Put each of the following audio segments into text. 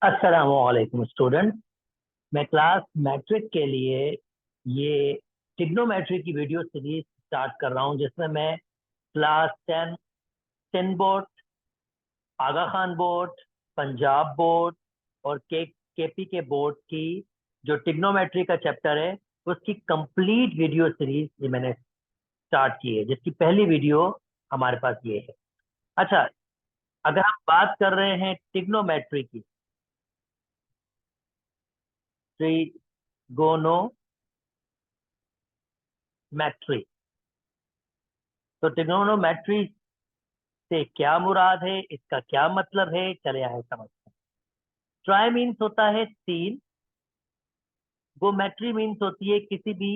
अस्सलामुअलैकुम स्टूडेंट। मैं class matric के लिए ये ट्रिग्नोमेट्री की वीडियो सीरीज स्टार्ट कर रहा हूँ, जिसमें मैं क्लास 10 10 बोर्ड, आगा खान बोर्ड, पंजाब बोर्ड और केपी के बोर्ड की जो ट्रिग्नोमेट्री का चैप्टर है उसकी कंप्लीट वीडियो सीरीज ये मैंने स्टार्ट की है, जिसकी पहली वीडियो हमारे पास ये है। अच्छा, अगर हम बात कर रहे हैं ट्रिग्नोमेट्री की, ट्रिगोनोमेट्री, तो ट्रिग्नोमेट्री से क्या मुराद है, इसका क्या मतलब है, चले आए समझते हैं। ट्राई मीन्स होता है तीन, गोमेट्री मीन्स होती है किसी भी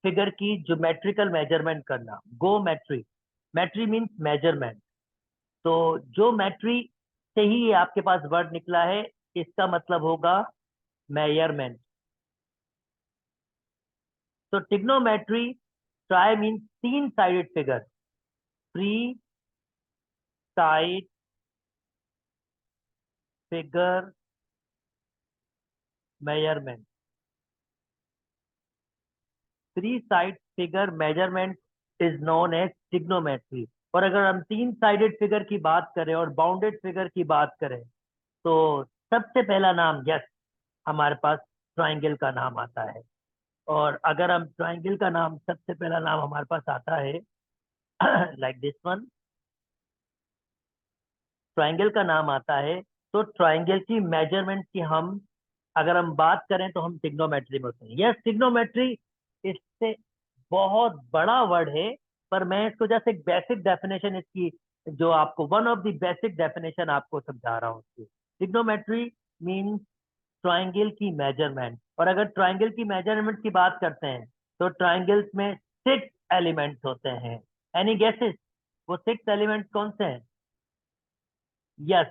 फिगर की ज्योमेट्रिकल मेजरमेंट करना। गोमेट्री, मेट्री मीन्स मेजरमेंट, तो जो मेट्री से ही ये आपके पास वर्ड निकला है, इसका मतलब होगा मेजरमेंट। तो ट्रिग्नोमेट्री, ट्राई मीन्स तीन sided figure, three side figure measurement, three side figure measurement is known as trigonometry. और अगर हम तीन साइडेड फिगर की बात करें और बाउंडेड फिगर की बात करें, तो सबसे पहला नाम, यस, हमारे पास ट्राइंगल का नाम आता है। और अगर हम ट्राइंगल का नाम, सबसे पहला नाम हमारे पास आता है लाइक दिस वन, ट्राइंगल का नाम आता है, तो ट्राइंगल की मेजरमेंट की हम अगर हम बात करें तो हम ट्रिग्नोमेट्री में होते हैं। यस, ट्रिग्नोमेट्री इससे बहुत बड़ा वर्ड है, पर मैं इसको जैसे एक बेसिक डेफिनेशन इसकी, जो आपको one of the basic definition आपको समझा रहा हूँ इसकी। ट्रिग्नोमेट्री मीन्स ट्राइंगल की मेजरमेंट। और अगर ट्राइंगल की मेजरमेंट की बात करते हैं तो ट्राइंगल्स में सिक्स एलिमेंट्स होते हैं। एनी गेसेस, वो सिक्स एलिमेंट्स कौन से हैं? Yes,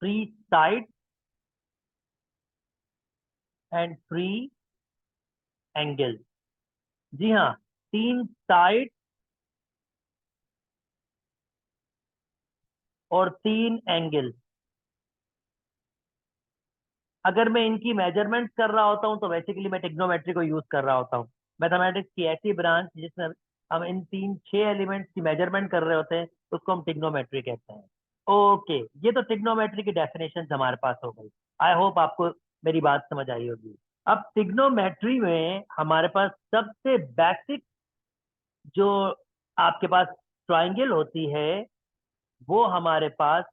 three side and three angle. जी हाँ, तीन साइड और तीन एंगल। अगर मैं इनकी मेजरमेंट कर रहा होता हूँ तो बेसिकली मैं टिग्नोमेट्री को यूज कर रहा होता हूँ। मैथमेटिक्स की ऐसी ब्रांच जिसमें हम इन तीन छह एलिमेंट्स की मेजरमेंट कर रहे होते हैं, उसको हम टिग्नोमेट्री कहते हैं। ओके, ये तो टिग्नोमेट्री की डेफिनेशन हमारे पास हो गई। आई होप आपको मेरी बात समझ आई होगी। अब टिग्नोमेट्री में हमारे पास सबसे बेसिक जो आपके पास ट्राइंगल होती है, वो हमारे पास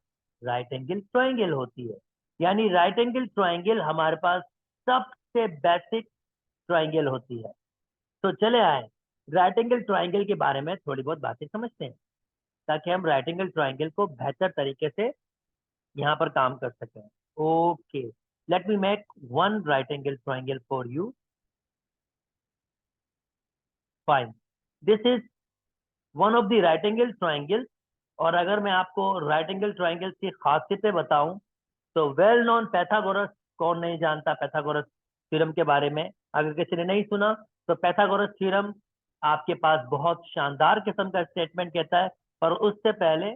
राइट एंगल ट्राइंगल होती है। यानी राइट एंगल ट्राइंगल हमारे पास सबसे बेसिक ट्राइंगल होती है। तो चले आए राइट एंगल ट्राइंगल के बारे में थोड़ी बहुत बातें समझते हैं, ताकि हम राइट एंगल ट्राइंगल को बेहतर तरीके से यहाँ पर काम कर सकें। Okay, let me make one right angle triangle for you. Fine, this is one of the right angle triangle. और अगर मैं आपको राइट एंगल ट्राइंगल की खासियतें बताऊं, तो वेल नोन पैथागोरस, कौन नहीं जानता पैथागोरस थ्योरम के बारे में? अगर किसी ने नहीं सुना, तो पैथागोरस थ्योरम आपके पास बहुत शानदार किस्म का स्टेटमेंट कहता है, पर उससे पहले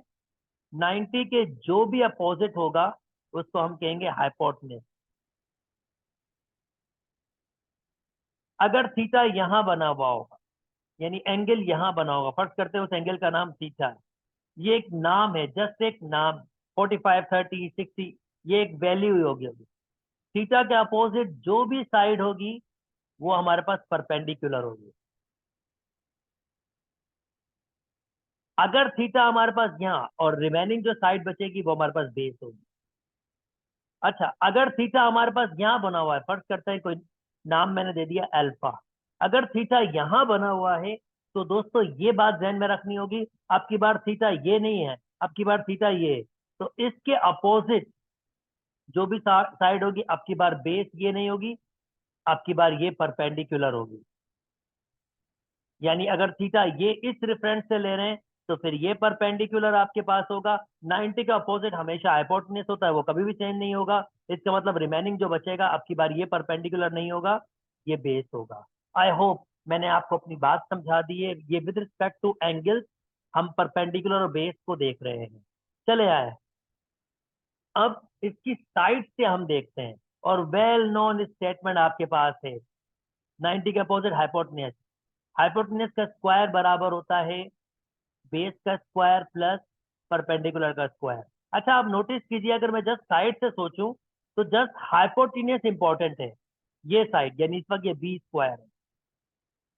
90 के जो भी अपोजिट होगा उसको हम कहेंगे हाइपोटेन्यूज। अगर थीटा यहां बना हुआ होगा, यानी एंगल यहां बना होगा, फर्ज करते हैं उस एंगल का नाम थीटा है, ये एक नाम है, जस्ट एक नाम, 45, 30, 60, ये एक वैल्यू ही होगी। थीटा के अपोजिट जो भी साइड होगी वो हमारे पास परपेंडिकुलर होगी। अगर थीटा हमारे पास यहाँ और रिमेनिंग जो साइड बचेगी वो हमारे पास बेस होगी। अच्छा, अगर थीटा हमारे पास यहाँ बना हुआ है, फर्ज करते हैं कोई नाम मैंने दे दिया अल्फा, अगर थीटा यहाँ बना हुआ है, तो दोस्तों ये बात ध्यान में रखनी होगी, अब की बार थीटा ये नहीं है, अब की बार थीटा ये है, तो इसके अपोजिट जो भी साइड होगी, अब की बार बेस ये नहीं होगी, अब की बार ये परपेंडिकुलर होगी। यानी अगर थीटा ये इस रेफरेंस से ले रहे हैं, तो फिर ये परपेंडिकुलर आपके पास होगा। 90 का अपोजिट हमेशा हाइपोटेन्यूज होता है, वो कभी भी चेंज नहीं होगा। इसका मतलब रिमेनिंग जो बचेगा, अब की बार ये परपेंडिकुलर नहीं होगा, ये बेस होगा। आई होप मैंने आपको अपनी बात समझा दी है। ये विद रिस्पेक्ट टू एंगल्स हम परपेंडिकुलर और बेस को देख रहे हैं। चले आए, अब इसकी साइड से हम देखते हैं, और वेल नोन स्टेटमेंट आपके पास है, 90 के अपोजिट हाइपोटेन्यूज। हाइपोटेन्यूज का स्क्वायर बराबर होता है बेस का स्क्वायर प्लस परपेंडिकुलर का स्क्वायर। अच्छा, आप नोटिस कीजिए, अगर मैं जस्ट साइड से सोचूं तो जस्ट हाइपोटेन्यूज इंपॉर्टेंट है, ये साइड, यानी इस वक्त ये बी स्क्वायर है।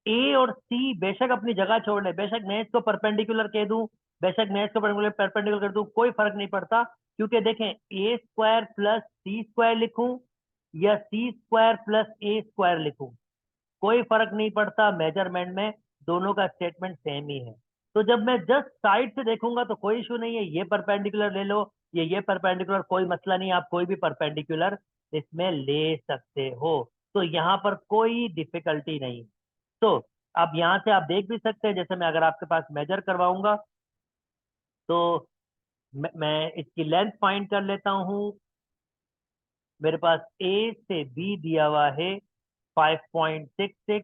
ए और सी बेशक अपनी जगह छोड़ ले, बेशक मैं इसको परपेंडिकुलर कह दूं, बेशक मैं इसको परपेंडिकुलर कर दूं, कोई फर्क नहीं पड़ता, क्योंकि देखें ए स्क्वायर प्लस सी स्क्वायर लिखूं या सी स्क्वायर प्लस ए स्क्वायर लिखूं, कोई फर्क नहीं पड़ता मेजरमेंट में, दोनों का स्टेटमेंट सेम ही है। तो जब मैं जस्ट साइड से देखूंगा तो कोई इशू नहीं है, ये परपेंडिकुलर ले लो, ये परपेंडिकुलर, कोई मसला नहीं, आप कोई भी परपेंडिकुलर इसमें ले सकते हो, तो यहाँ पर कोई डिफिकल्टी नहीं। तो अब यहाँ से आप देख भी सकते हैं, जैसे मैं अगर आपके पास मेजर करवाऊंगा तो मैं इसकी लेंथ फाइंड कर लेता हूँ। मेरे पास ए से बी दिया हुआ है 5.66,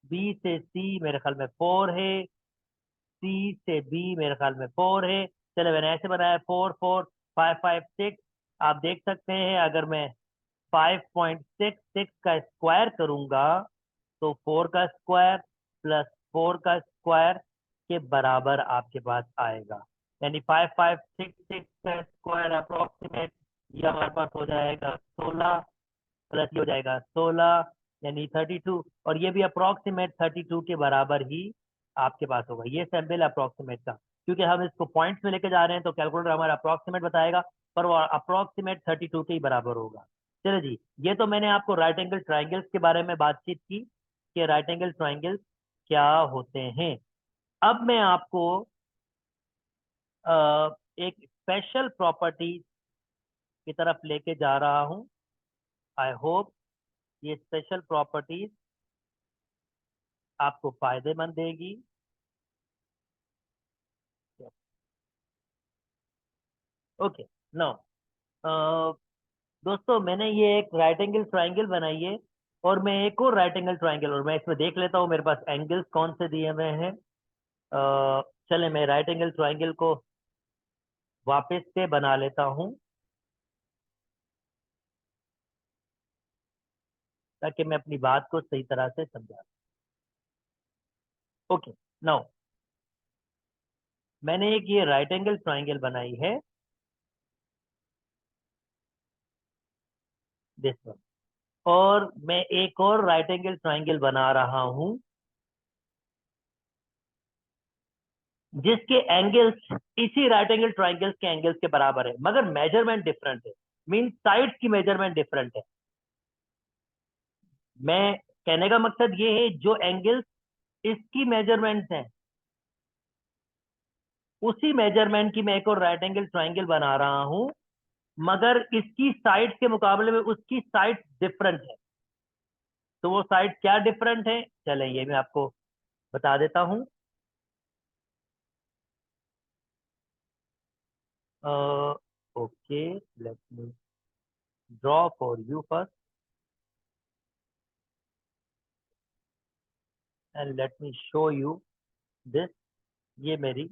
बी से सी मेरे ख्याल में 4 है, सी से बी मेरे ख्याल में 4 है। चलो मैंने ऐसे बनाया 4 4 5 5 6। आप देख सकते हैं अगर मैं 5.66 का स्क्वायर करूंगा तो 4 का स्क्वायर प्लस 4 का स्क्वायर के बराबर आपके पास आएगा, यानी 5566 का स्क्वायर अप्रोक्सीमेट, ये हमारे पास हो जाएगा 16, प्लस ये हो जाएगा 16 यानी 32, और ये भी अप्रोक्सीमेट 32 के बराबर ही आपके पास होगा। ये सैंपल अप्रोक्सीमेट का, क्योंकि हम इसको पॉइंट्स में लेके जा रहे हैं तो कैलकुलेटर हमारा अप्रोक्सीमेट बताएगा, पर वो अप्रोक्सीमेट 32 के ही बराबर होगा। चलो जी, ये तो मैंने आपको राइट एंगल ट्राइंगल्स के बारे में बातचीत की कि राइट एंगल ट्राइंगल्स क्या होते हैं। अब मैं आपको एक स्पेशल प्रॉपर्टी की तरफ लेके जा रहा हूं। आई होप ये स्पेशल प्रॉपर्टीज आपको फायदेमंद देगी। ओके, नाउ दोस्तों, मैंने ये एक राइट एंगल ट्राइंगल बनाई है, और मैं एक और राइट एंगल ट्राइंगल, और मैं इसमें देख लेता हूँ मेरे पास एंगल्स कौन से दिए हुए हैं। चले मैं राइट एंगल ट्राइंगल को वापस से बना लेता हूँ, ताकि मैं अपनी बात को सही तरह से समझा। ओके, नाउ मैंने एक ये राइट एंगल ट्राइंगल बनाई है, दिस वन, और मैं एक और राइट एंगल ट्राइंगल बना रहा हूं जिसके एंगल्स इसी राइट एंगल ट्राइंगल्स के एंगल्स के बराबर है, मगर मेजरमेंट डिफरेंट है, मीन साइड्स की मेजरमेंट डिफरेंट है। मैं कहने का मकसद ये है, जो एंगल्स इसकी मेजरमेंट है उसी मेजरमेंट की मैं एक और राइट एंगल ट्राइंगल बना रहा हूं, मगर इसकी साइड के मुकाबले में उसकी साइड डिफरेंट है। तो वो साइड क्या डिफरेंट है, चलें ये मैं आपको बता देता हूं। Okay, let me draw for you first and let me show you this. ये मेरी,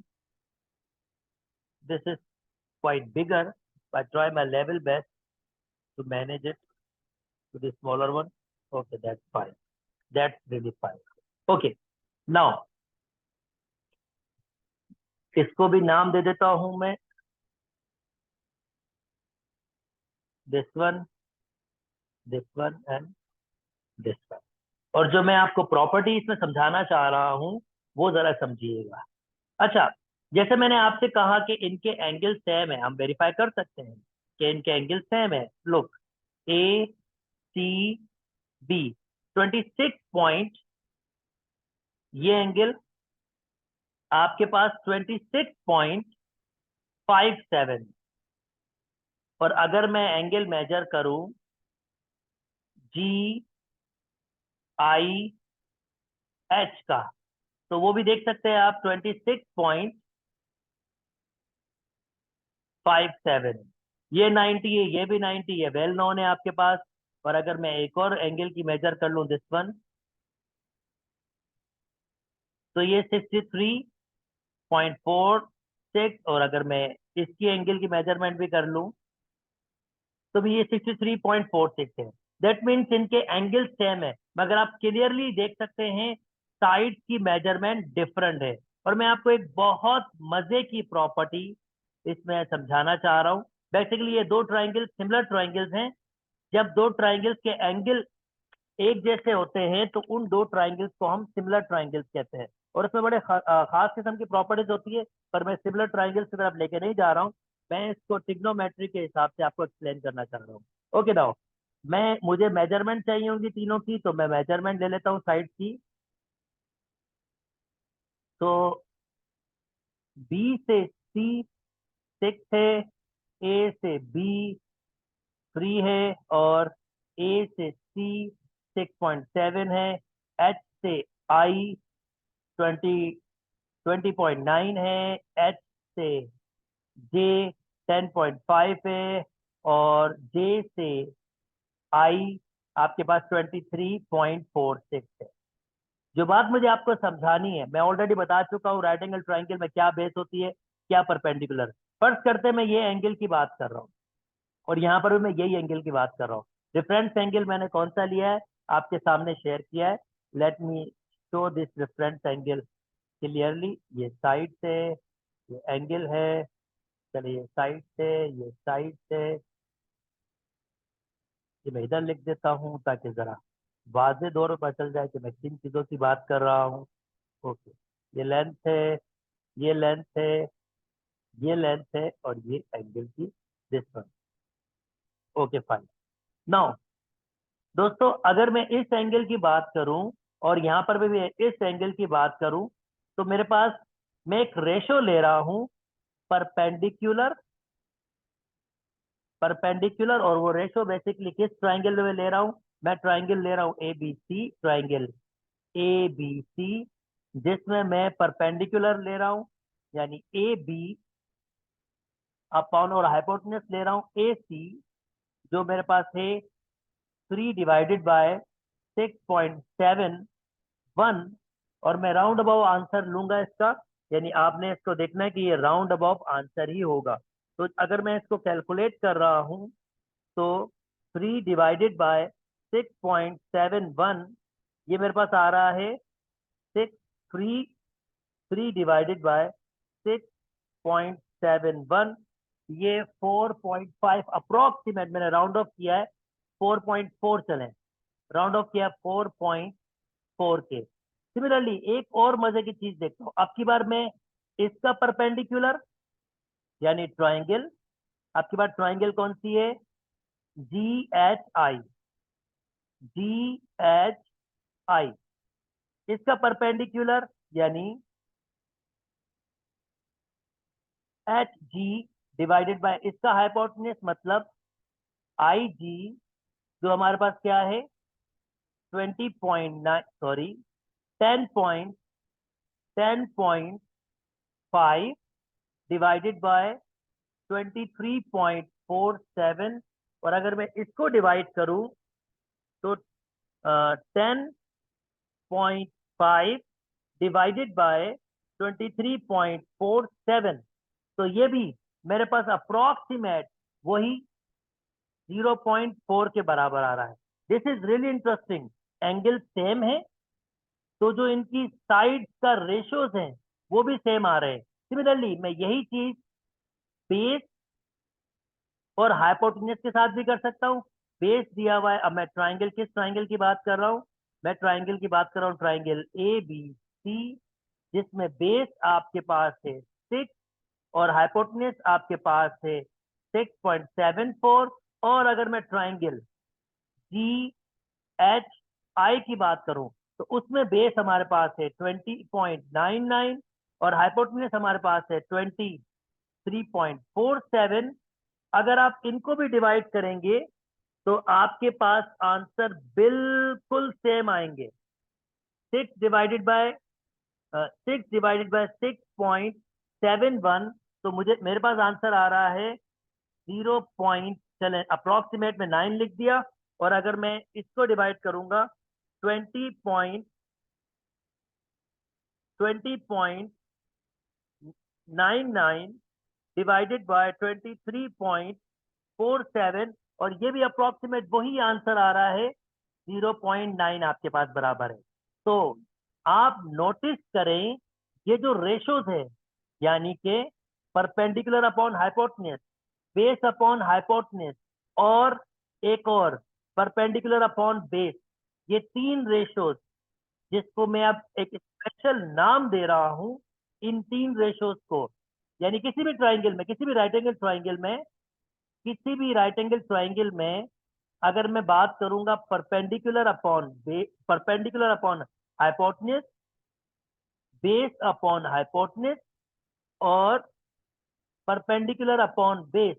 this is quite bigger, but try my level best to manage it to the smaller one. Okay, that's fine. That's really fine. Okay, now इसको भी नाम दे देता हूं मैं, this one and this one। और जो मैं आपको प्रॉपर्टी इसमें समझाना चाह रहा हूं वो जरा समझिएगा। अच्छा, जैसे मैंने आपसे कहा कि इनके एंगल सेम है, हम वेरीफाई कर सकते हैं कि इनके एंगल सेम है। लुक, ए सी बी 26 पॉइंट, ये एंगल आपके पास 26.57, और अगर मैं एंगल मेजर करूं जी आई एच का, तो वो भी देख सकते हैं आप 26.57। ये 90 है, ये भी 90 है, वेल नोन है आपके पास। और अगर मैं एक और एंगल की मेजर कर लूं, दिस वन, तो ये 63.46, और अगर मैं इसकी एंगल की मेजरमेंट भी कर लूं तो भी ये 63.46 है। दैट मीन्स इनके एंगल सेम है, मगर आप क्लियरली देख सकते हैं साइड की मेजरमेंट डिफरेंट है। और मैं आपको एक बहुत मजे की प्रॉपर्टी इसमें समझाना चाह रहा हूँ। बेसिकली ये दो ट्राइंगल सिमिलर ट्राइंगल्स हैं। जब दो ट्राइंगल्स के एंगल एक जैसे होते हैं तो उन दो ट्राइंगल्स को हम सिमिलर ट्राइंगल्स कहते हैं। और उसमें बड़े खास किस्म की प्रॉपर्टीज होती है, पर मैं सिमिलर ट्राइंगल्स की तरफ लेके नहीं जा रहा हूँ। मैं इसको ट्रिग्नोमेट्री के हिसाब से आपको एक्सप्लेन करना चाह रहा हूँ। ओके नाउ, मुझे मेजरमेंट चाहिए होंगी तीनों की, तो मैं मेजरमेंट ले लेता हूँ साइड की। तो बी से सी 6 है, ए से बी 3 है, और ए से सी 6.7 है, एच से आई 20.9 है, एच से जे 10.5 है, और जे से आई आपके पास 23.46 है। जो बात मुझे आपको समझानी है, मैं ऑलरेडी बता चुका हूँ राइट एंगल ट्राइंगल में क्या बेस होती है, क्या परपेंडिकुलर। फर्स्ट करते मैं ये एंगल की बात कर रहा हूँ, और यहाँ पर भी मैं यही एंगल की बात कर रहा हूँ। रेफरेंस एंगल मैंने कौन सा लिया है आपके सामने शेयर किया है। Let me show this reference angle clearly. ये साइड से ये एंगल है, चलिए साइड से, ये साइड से, ये मैं इधर लिख देता हूँ ताकि जरा वाजे तौर पर पता चल जाए कि मैं किन चीजों की बात कर रहा हूँ। ओके, ये लेंथ है, ये लेंथ है, ये लेंथ है, और ये एंगल की डिस्टेंस। Okay fine. नाउ दोस्तों, अगर मैं इस एंगल की बात करूं और यहां पर भी मैं इस एंगल की बात करूं, तो मेरे पास मैं एक रेशो ले रहा हूं परपेंडिकुलर, परपेंडिकुलर। और वो रेशो बेसिकली किस ट्राइंगल में ले रहा हूं? मैं ट्राइंगल ले रहा हूं A B C, triangle A B C, जिसमें मैं परपेंडिकुलर ले रहा हूं, यानी ए बी अपॉन, और हाइपोटेन्यूज ले रहा हूं ए सी, जो मेरे पास है 3/6.71। और मैं राउंड अबाउ आंसर लूंगा इसका, यानी आपने इसको देखना है कि ये राउंड अबाउ आंसर ही होगा। तो अगर मैं इसको कैलकुलेट कर रहा हूं, तो 3/6.71, ये मेरे पास आ रहा है 3/6.71, ये 4.5 अप्रोक्सीमेट, मैंने राउंड ऑफ किया है 4.4 चले, राउंड ऑफ किया 4.4 के। सिमिलरली एक और मजे की चीज देखता हूँ आपकी बार में, इसका परपेंडिकुलर यानी ट्राइंगल, आपकी बार ट्राइंगल कौन सी है? जी H I, ji H I. इसका परपेंडिकुलर यानी एच जी डिवाइडेड बाय इसका हाइपोटेन्यूज, मतलब आई जी, जो हमारे पास क्या है 20.9, सॉरी 10.5 डिवाइडेड बाय 23.47। और अगर मैं इसको डिवाइड करूं तो 10.5 डिवाइडेड बाय 23.47, तो ये भी मेरे पास अप्रोक्सीमेट वही 0.4 के बराबर आ रहा है। This is really interesting. Angle same है, तो जो इनकी साइड्स का रेशियोज हैं वो भी सेम आ रहे हैं। सिमिलरली मैं यही चीज बेस और हाइपोटेन्यूज के साथ भी कर सकता हूँ। बेस दिया हुआ है, अब मैं ट्राइंगल, किस ट्राइंगल की बात कर रहा हूँ? मैं ट्राइंगल की बात कर रहा हूँ, ट्राइंगल ए बी सी, जिसमें बेस आपके पास है 6 और हाइपोटेन्यूज आपके पास है 6.74। और अगर मैं ट्राइंगल जी एच आई की बात करूं, तो उसमें बेस हमारे पास है 20.99 और हाइपोटेन्यूज हमारे पास है 23.47। अगर आप इनको भी डिवाइड करेंगे तो आपके पास आंसर बिल्कुल सेम आएंगे। 6 डिवाइडेड बाय 6.71, तो मुझे मेरे पास आंसर आ रहा है 0. चले अप्रोक्सीमेट में 9 लिख दिया। और अगर मैं इसको डिवाइड करूंगा 20.99 डिवाइडेड बाय 23.47, 0.47 और ये भी अप्रोक्सीमेट वही आंसर आ रहा है, 0.9 आपके पास बराबर है। तो आप नोटिस करें ये जो रेशोज है, यानी कि perpendicular upon hypotenuse, base upon hypotenuse और एक और परपेंडिकुलर अपॉन बेस, ये तीन रेशोज जिसको मैं अब एक स्पेशल नाम दे रहा हूं, इन तीन रेशोज को, यानी किसी भी ट्राइंगल में, किसी भी राइट एंगल ट्राइंगल में, किसी भी राइट एंगल ट्राइंगल में अगर मैं बात करूंगा perpendicular upon hypotenuse, base upon hypotenuse और परपेंडिकुलर अपॉन बेस,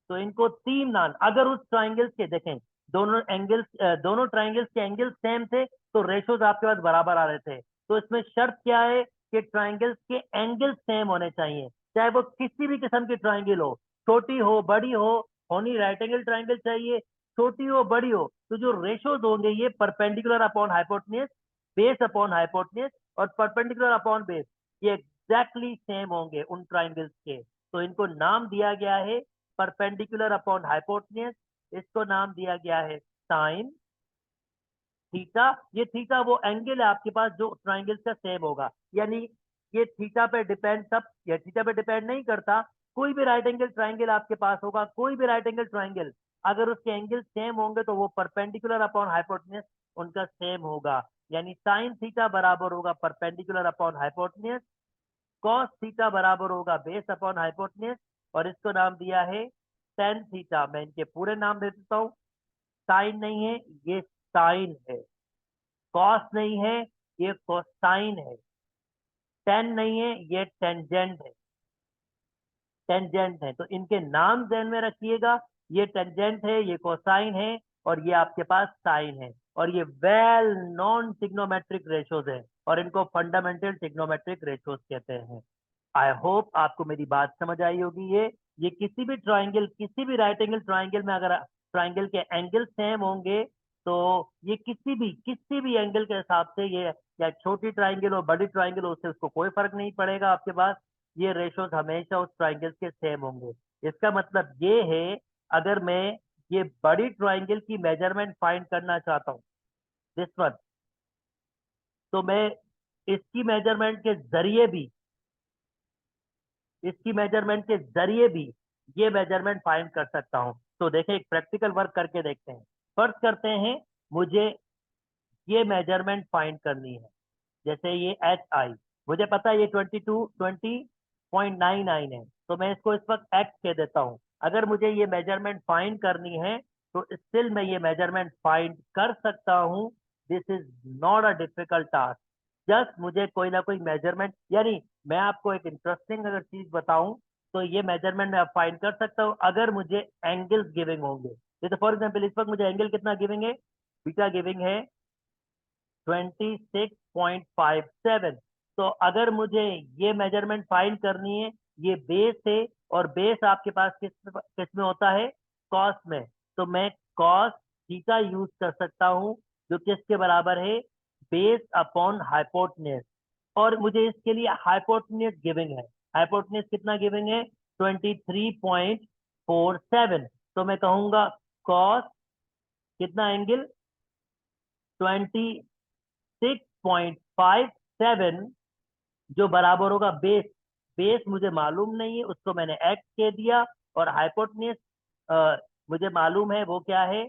तो इनको तीन नाम, अगर उस ट्राइंगल्स के देखें, दोनों ट्राइंगल्स के एंगल सेम थे तो रेशोज आपके पास बराबर आ रहे थे। तो इसमें शर्त क्या है कि ट्राइंगल्स के एंगल सेम होने चाहिए, चाहे वो किसी भी किस्म की ट्राइंगल हो, छोटी हो बड़ी हो, होनी राइट एंगल ट्राइंगल चाहिए, छोटी हो बड़ी हो, तो जो रेशोज होंगे ये perpendicular upon hypotenuse, base upon hypotenuse और परपेंडिकुलर अपॉन बेस, ये एग्जैक्टली सेम होंगे उन ट्राइंगल्स के। तो इनको नाम दिया गया है परपेंडिकुलर अपॉन हाइपोटेन्यूज, इसको नाम दिया गया है साइन थीटा। ये थीटा वो एंगल है आपके पास जो ट्राइंगल से सेम होगा, यानी ये थीटा पे डिपेंड, सब ये थीटा पे डिपेंड नहीं करता। कोई भी राइट एंगल ट्राइंगल आपके पास होगा, कोई भी राइट एंगल ट्राइंगल, अगर उसके एंगल सेम होंगे तो वो परपेंडिकुलर अपॉन हाइपोटेन्यूज उनका सेम होगा, यानी साइन थीटा बराबर होगा perpendicular upon hypotenuse, cos theta बराबर होगा बेस अपॉन हाइपोटेन्यूज, और इसको नाम दिया है टेन थीटा। मैं इनके पूरे नाम दे देता हूँ, साइन नहीं है ये साइन है, कॉस नहीं है ये कोसाइन है, टेन नहीं है ये टेंजेंट है, टेंजेंट है। तो इनके नाम ध्यान में रखिएगा, ये टेंजेंट है, ये कोसाइन है और ये आपके पास साइन है, और ये वेल नॉन ट्रिग्नोमेट्रिक रेशोज है और इनको फंडामेंटल ट्रिग्नोमेट्रिक रेशोज कहते हैं। आई होप आपको मेरी बात समझ आई होगी। ये किसी भी ट्राइंगल, किसी भी राइट एंगल ट्राइंगल में अगर ट्राइंगल के एंगल सेम होंगे तो ये किसी भी एंगल के हिसाब से, ये या छोटी ट्राइंगल हो बड़ी ट्राइंगल हो, उससे उसको कोई फर्क नहीं पड़ेगा, आपके पास ये रेशोज हमेशा उस ट्राइंगल के सेम होंगे। इसका मतलब ये है, अगर मैं ये बड़ी ट्राइंगल की मेजरमेंट फाइंड करना चाहता हूँ, दिस वन, तो मैं इसकी मेजरमेंट के जरिए भी इसकी मेजरमेंट के जरिए भी ये मेजरमेंट फाइंड कर सकता हूं। तो देखें, एक प्रैक्टिकल वर्क करके देखते हैं। फर्ज करते हैं मुझे ये मेजरमेंट फाइंड करनी है, जैसे ये एच आई, मुझे पता है ये 20.99 है, तो मैं इसको इस वक्त एक्स कह देता हूं। अगर मुझे ये मेजरमेंट फाइंड करनी है तो स्टिल मैं ये मेजरमेंट फाइंड कर सकता हूं। This is not a difficult task, just मुझे कोई ना कोई मेजरमेंट, यानी मैं आपको एक इंटरेस्टिंग अगर चीज बताऊं तो ये मेजरमेंट मैं फाइंड कर सकता हूं अगर मुझे एंगल्स गिविंग होंगे। जैसे फॉर एग्जाम्पल इस वक्त मुझे एंगल कितना गिविंग है, बीटा गिविंग है 26.57। तो अगर मुझे ये मेजरमेंट फाइंड करनी है, ये बेस है और बेस आपके पास किस में होता है, कॉस में, तो मैं कॉस थीटा यूज कर सकता हूं जो किसके बराबर है, बेस अपॉन हाइपोटेन्यूज। और मुझे इसके लिए हाइपोटेन्यूज गिविंग है, हाइपोटेन्यूज कितना गिविंग है, 23.47। तो मैं कहूंगा कॉस कितना एंगल 26.57 जो बराबर होगा बेस, बेस मुझे मालूम नहीं है उसको मैंने एक्स कह दिया, और हाइपोटेन्यूज मुझे मालूम है वो क्या है,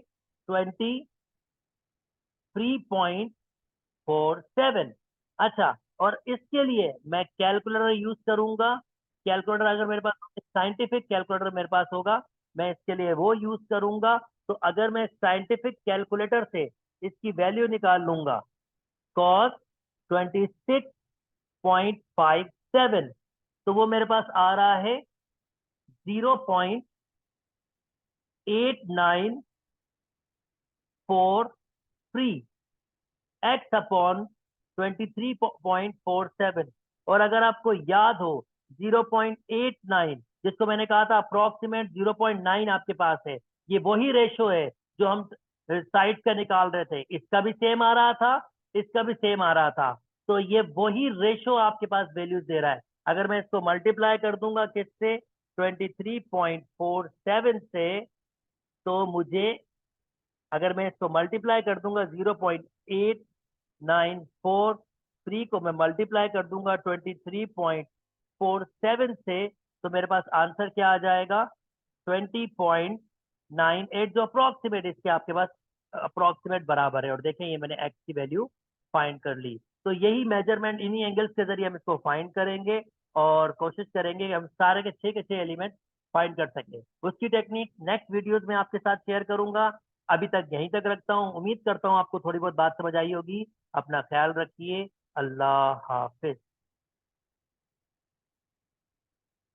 23.47। अच्छा, और इसके लिए मैं कैलकुलेटर यूज करूंगा। कैलकुलेटर अगर मेरे पास साइंटिफिक कैलकुलेटर मेरे पास होगा, मैं इसके लिए वो यूज करूंगा। तो अगर मैं साइंटिफिक कैलकुलेटर से इसकी वैल्यू निकाल लूंगा, कॉस 26.57, तो वो मेरे पास आ रहा है 0.8943 एक्स अपॉन 23.47। और अगर आपको याद हो 0.89 जिसको मैंने कहा था अप्रोक्सीमेट 0.9 आपके पास है, ये वही रेशो है जो हम साइड का निकाल रहे थे, इसका भी सेम आ रहा था, इसका भी सेम आ रहा था। तो ये वही रेशो आपके पास वैल्यूज दे रहा है। अगर मैं इसको मल्टीप्लाई कर दूंगा किससे, 23.47 से, तो मुझे अगर मैं इसको मल्टीप्लाई कर दूंगा 0.894, को मैं मल्टीप्लाई कर दूंगा 23.47 से, तो मेरे पास आंसर क्या आ जाएगा? 20.98, जो अप्रोक्सीमेट इसके आपके पास अप्रोक्सीमेट बराबर है। और देखें ये मैंने एक्स की वैल्यू फाइंड कर ली। तो यही मेजरमेंट, इन्हीं एंगल्स के जरिए हम इसको फाइंड करेंगे और कोशिश करेंगे कि हम सारे के छह एलिमेंट फाइंड कर सके। उसकी टेक्निक नेक्स्ट वीडियोस में आपके साथ शेयर करूंगा। अभी तक यहीं तक रखता हूँ। उम्मीद करता हूँ आपको थोड़ी बहुत बात समझ आई होगी। अपना ख्याल रखिए। अल्लाह हाफिज।